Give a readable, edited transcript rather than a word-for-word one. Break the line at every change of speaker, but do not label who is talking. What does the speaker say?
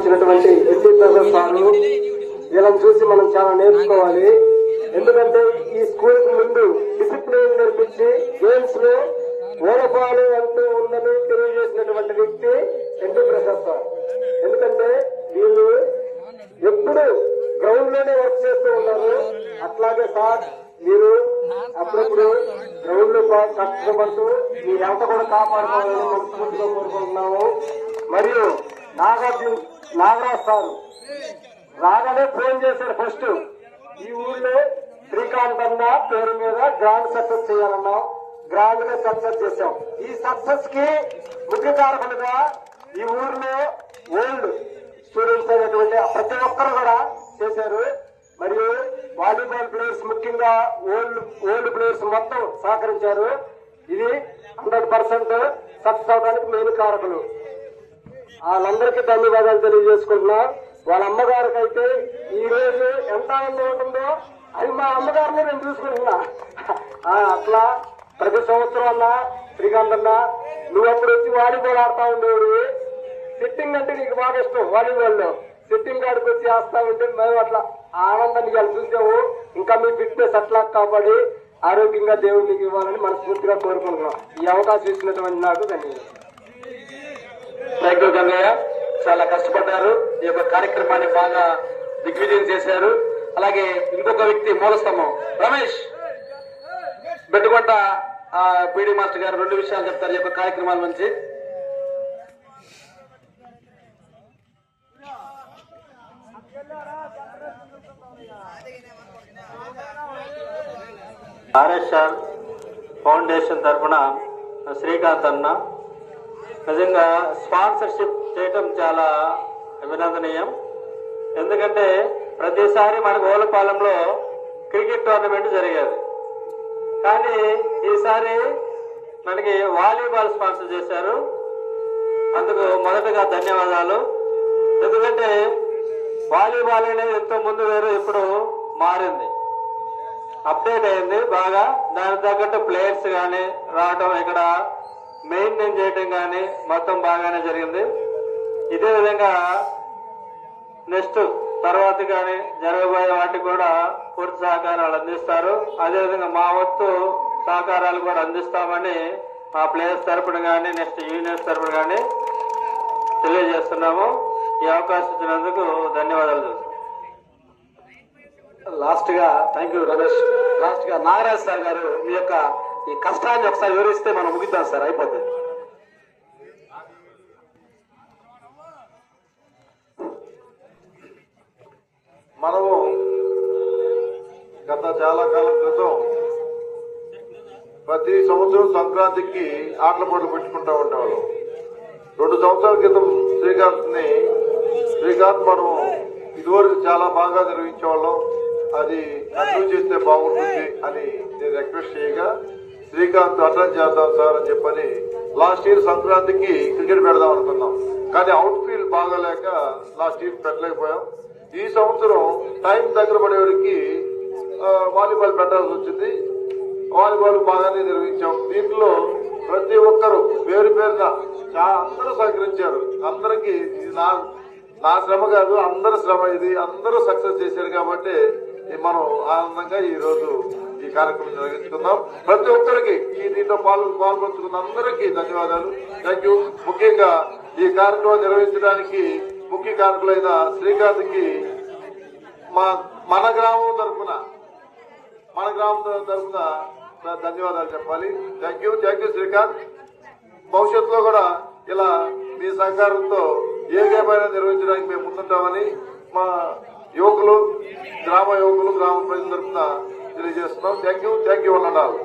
ఇచ్చినటువంటి SC Prasad sir, వీళ్ళని చూసి మనం చాలా నేర్చుకోవాలి. ఎందుకంటే ఈ స్కూల్ ముందు డిసిప్లిన్ నేర్పించి గేమ్స్ లో ఓలపాలు అంటూ ఉందని తెలియజేసినటువంటి వ్యక్తి ఎస్సీ ప్రసాద్ సార్. ఎందుకంటే వీళ్ళు ఎప్పుడు గ్రౌండ్ లోనే వర్క్ చేస్తూ ఉన్నారు. అట్లాగే సార్ మీరు అప్పుడప్పుడు గ్రౌండ్ లో కష్టపడుతూ మీ ఎంత కూడా కాపాడుకోవాలని మనస్ఫూర్తిగా కోరుకుంటున్నాము. మరియు నాగరాజ్ సార్ రాగానే ఫోన్ చేశారు. ఫస్ట్ ఈ ఊళ్ళో శ్రీకాంత్ అన్న పేరు మీద గ్రాండ్ సక్సెస్ చేయాలన్నాం. గ్రాండ్ గా సక్సెస్ చేశాం. ఈ సక్సెస్ కి ముఖ్య కారకులుగా ఈ ఊర్లో ఓల్డ్ స్టూడెంట్స్ అయినటువంటి ప్రతి ఒక్కరు కూడా చేశారు. మరియు వాలీబాల్ ప్లేయర్స్ ముఖ్యంగా ఓల్డ్ ప్లేయర్స్ మొత్తం సహకరించారు. ఇది 100% సక్సెస్ అవడానికి మెయిన్ కారకులు. వాళ్ళందరికీ ధన్యవాదాలు తెలియజేసుకుంటున్నా. వాళ్ళ అమ్మగారికి అయితే ఈ రోజు ఎంత ఆనందం ఉంటుందో అది మా అమ్మగారిని నేను చూసుకుంటున్నా. అట్లా ప్రతి సంవత్సరం అన్నా శ్రీకాంత్ అన్న నువ్వు అప్పుడు వచ్చి వాలీబాల్ ఆడుతా ఉండేవాడు. సిట్టింగ్ అంటే నీకు బాగా ఇష్టం. వాలీబాల్ లో సిట్టింగ్ కాడికి వచ్చి వేస్తా ఉంటే మేము అట్లా ఆనందాన్ని ఇవాళ చూసాము. ఇంకా మీ ఫిట్నెస్ అట్లా కాపాడి ఆరోగ్యంగా దేవుడు మీకు ఇవ్వాలని మనస్ఫూర్తిగా కోరుకుంటున్నాం. ఈ అవకాశం ఇచ్చినటువంటి నాకు ధన్యవాదాలు.
థ్యాంక్ యూ గంగయ్య, చాలా కష్టపడ్డారు. ఈ యొక్క కార్యక్రమాన్ని బాగా దిగ్విజయం చేశారు. అలాగే ఇంకొక వ్యక్తి మూలస్తంభం రమేష్ బెట్టుకొంట పీడి మాస్టర్ గారు 2 విషయాలు చెప్తారు ఈ యొక్క కార్యక్రమాల నుంచి.
ఆర్ఎస్ఆర్ ఫౌండేషన్ తరఫున శ్రీకాంత్ అన్న నిజంగా స్పాన్సర్షిప్ చేయటం చాలా అభినందనీయం. ఎందుకంటే ప్రతిసారి మనకు ఓలపాలెంలో క్రికెట్ టోర్నమెంట్ జరిగేది, కానీ ఈసారి మనకి వాలీబాల్ స్పాన్సర్ చేశారు. అందుకు మొదటగా ధన్యవాదాలు. ఎందుకంటే వాలీబాల్ అనేది ఎంతో ముందు వేరు, ఇప్పుడు మారింది, అప్డేట్ అయింది బాగా. దానికి తగ్గట్టు ప్లేయర్స్ కానీ రావటం, ఇక్కడ మెయింటైన్ చేయటం కానీ మొత్తం బాగానే జరిగింది. ఇదే విధంగా నెక్స్ట్ తర్వాత కానీ జరగబోయే వాటికి కూడా పూర్తి సహకారాలు అందిస్తారు. అదేవిధంగా మా వంతు సహకారాలు కూడా అందిస్తామని మా ప్లేయర్స్ తరపున కానీ నెక్స్ట్ యూనియన్స్ తరపున కానీ తెలియజేస్తున్నాము. ఈ అవకాశం ఇచ్చినందుకు ధన్యవాదాలు.
లాస్ట్ గా థ్యాంక్ యూ రమేష్. లాస్ట్ గా నాగరాజ్ సార్ గారు మీ యొక్క ఈ కష్టాన్ని ఒకసారి వివరిస్తే మనం ముగిద్దాం సార్, అయిపోతుంది.
మనము గత చాలా కాలం క్రితం ప్రతి సంవత్సరం సంక్రాంతికి ఆటల పోటీలు పెట్టుకుంటూ ఉండేవాళ్ళం. 2 సంవత్సరాల క్రితం శ్రీకాంత్ మనం ఇదివరకు చాలా బాగా నిర్వహించేవాళ్ళం, అది కంటిన్యూ చేస్తే బాగుంటుంది అని నేను రిక్వెస్ట్ చేయగా శ్రీకాంత్ అటెండ్ చేద్దాం సార్ అని చెప్పని లాస్ట్ ఇయర్ సంక్రాంతికి క్రికెట్ పెడదాం అనుకున్నాం. కానీ అవుట్ ఫీల్డ్ బాగాలేక లాస్ట్ ఇయర్ పెట్టలేకపోయాం. ఈ సంవత్సరం టైం దగ్గర పడేవాడికి వాలీబాల్ పెట్టాల్సి వచ్చింది. వాలీబాల్ బాగానే నిర్వహించాం. దీంట్లో ప్రతి ఒక్కరు పేరు పేరున అందరూ సహకరించారు. అందరికి నా శ్రమ కాదు, అందరి శ్రమ ఇది. అందరూ సక్సెస్ చేశారు కాబట్టి మనం ఆనందంగా ఈ రోజు ఈ కార్యక్రమం నిర్వహించుకుందాం. ప్రతి ఒక్కరికి దీంట్లో పాల్గొంచుకున్న అందరికీ ధన్యవాదాలు, థ్యాంక్ యూ. ముఖ్యంగా ఈ కార్యక్రమం నిర్వహించడానికి ముఖ్య కారకులైన శ్రీకాంత్ కి మన గ్రామం తరఫున ధన్యవాదాలు చెప్పాలి. Thank you Srikanth. భవిష్యత్తులో కూడా ఇలా మీ సహకారంతో ఏ గేమ్ అయినా నిర్వహించడానికి మేము ముందుంటామని మా యువకులు, గ్రామ ప్రజల తరఫున తెలియజేస్తున్నాం. థ్యాంక్ యూ అన్నారు.